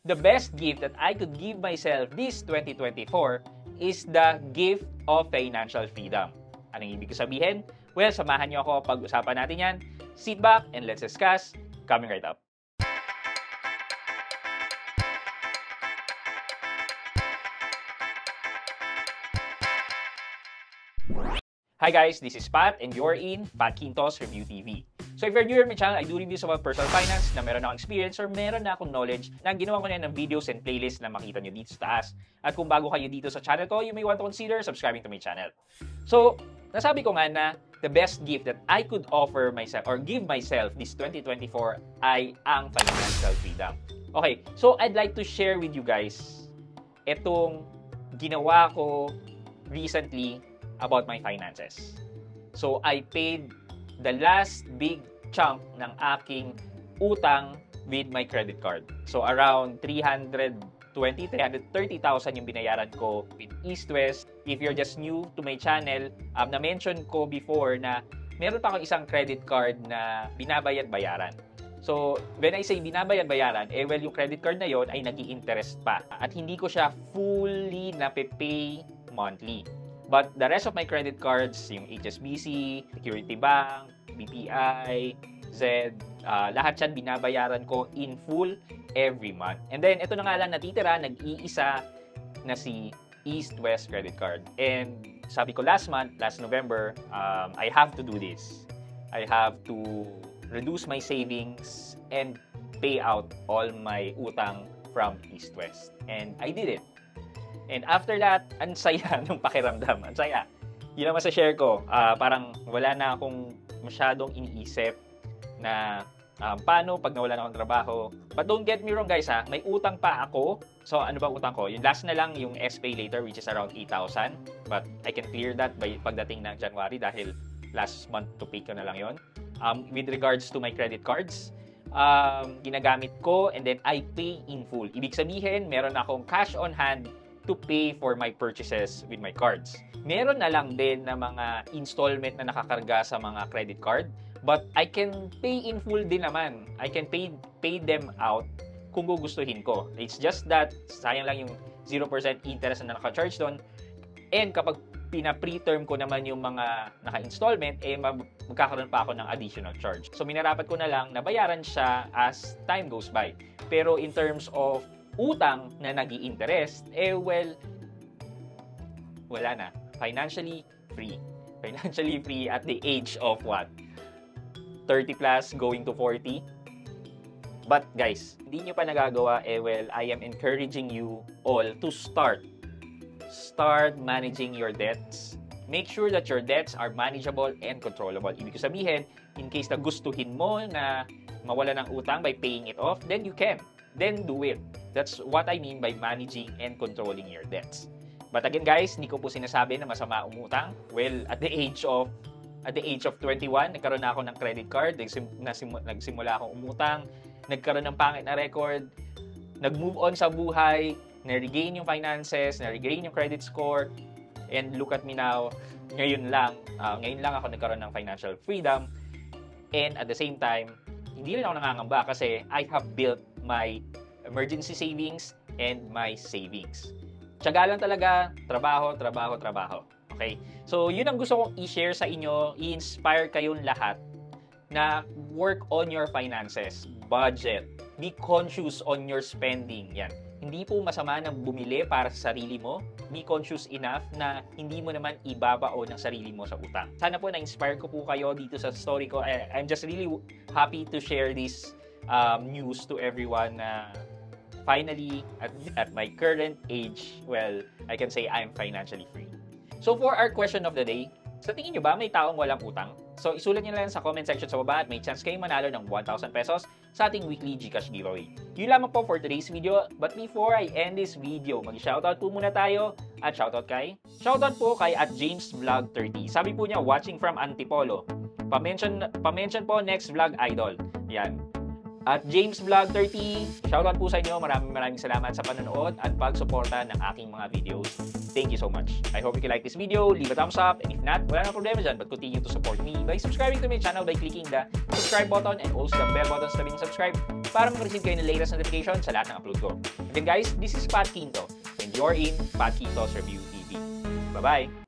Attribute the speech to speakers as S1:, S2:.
S1: the best gift that I could give myself this 2024 is the gift of financial freedom. Anong ibig sabihin? Well, samahan niyo ako pag-usapan natin yan. Sit back and let's discuss. Coming right up. Hi guys, this is Pat and you're in Pat Quintos Review TV. So if you're new to my channel, I do reviews about personal finance na meron akong experience or meron na akong knowledge na ginawa ko na ng videos and playlists na makita nyo dito sa taas. At kung bago kayo dito sa channel ko, you may want to consider subscribing to my channel. So, nasabi ko nga na the best gift that I could offer myself or give myself this 2024 ay ang financial freedom. Okay, so I'd like to share with you guys itong ginawa ko recently about my finances. So, I paid the last big chunk ng aking utang with my credit card. So, around 330,000 yung binayaran ko with East West. If you're just new to my channel, na-mention ko before na meron pa akong isang credit card na binabayad-bayaran. So, when I say binabayad-bayaran, well, yung credit card na yon ay nag-i-interest pa. At hindi ko siya fully na-pay monthly. But the rest of my credit cards, yung HSBC, Security Bank, BPI, Zed, lahat yan binabayaran ko in full every month. And then, ito na nga lang natitira, nag-iisa na si East West Credit Card. And sabi ko last November, I have to do this. I have to reduce my savings and pay out all my utang from East West. And I did it. And after that, ang saya ng pakiramdam. Ang saya. Yun ang masashare ko. Parang wala na akong masyadong iniisip na paano pag nawala na akong trabaho. But don't get me wrong guys may utang pa ako. So ano ba utang ko? Yung last na lang yung SPay later which is around 8,000. But I can clear that by pagdating ng January dahil last month to pay ko na lang yon. With regards to my credit cards, ginagamit ko and then I pay in full. Ibig sabihin, meron akong cash on hand to pay for my purchases with my cards. Meron na lang din na mga installment na nakakarga sa mga credit card, but I can pay in full din naman. I can pay them out kung gugustuhin ko. It's just that sayang lang yung 0% interest na naka-charge doon. And kapag pina-preterm ko naman yung mga naka-installment, magkakaroon pa ako ng additional charge. So minarapat ko na lang na bayaran siya as time goes by. Pero in terms of utang na nag-i-interest, well, wala na. Financially free. Financially free at the age of what? 30 plus going to 40. But guys, hindi nyo pa nagagawa, well, I am encouraging you all to start managing your debts. Make sure that your debts are manageable and controllable. Ibig sabihin, in case na gustuhin mo na mawala ng utang by paying it off, then you can. Then do it. That's what I mean by managing and controlling your debts. But again guys, hindi ko po sinasabi na masama umutang. Well, at the age of 21, nagkaroon na ako ng credit card, nagsimula akong umutang, nagkaroon ng pangit na record, nag-move on sa buhay, na-regain yung finances, na-regain yung credit score, and look at me now, ngayon lang ako nagkaroon ng financial freedom, and at the same time, hindi rin ako nangangamba kasi I have built my emergency savings and my savings. Tiyaga lang talaga, trabaho. Okay? So, yun ang gusto kong i-share sa inyo, i-inspire kayong lahat na work on your finances, budget, be conscious on your spending. Yan. Hindi po masama na bumili para sa sarili mo. Be conscious enough na hindi mo naman ibabao ng sarili mo sa utang. Sana po na-inspire ko po kayo dito sa story ko. I'm just really happy to share this news to everyone na finally, at my current age, well, I can say I'm financially free. So for our question of the day, sa tingin nyo ba may taong walang utang? So isulat nyo lang sa comment section sa baba at may chance kayong manalo ng 1,000 pesos sa ating weekly GCash giveaway. Yun lamang po for today's video. But before I end this video, mag-shoutout po muna tayo. At shoutout po kay at JamesVlog30. Sabi po niya, watching from Antipolo. Pa-mention po next vlog idol. Yan. At James Vlog 30, shoutout po sa inyo. Maraming salamat sa panonood at pagsuporta ng aking mga videos. Thank you so much. I hope you like this video. Leave a thumbs up. And if not, wala na problema dyan. But continue to support me by subscribing to my channel by clicking the subscribe button and also the bell button sa tabi ng subscribe para mag-receive kayo ng latest notification sa lahat ng upload ko. Again guys, this is Pat Quinto and you're in Pat Quinto's Review TV. Bye-bye!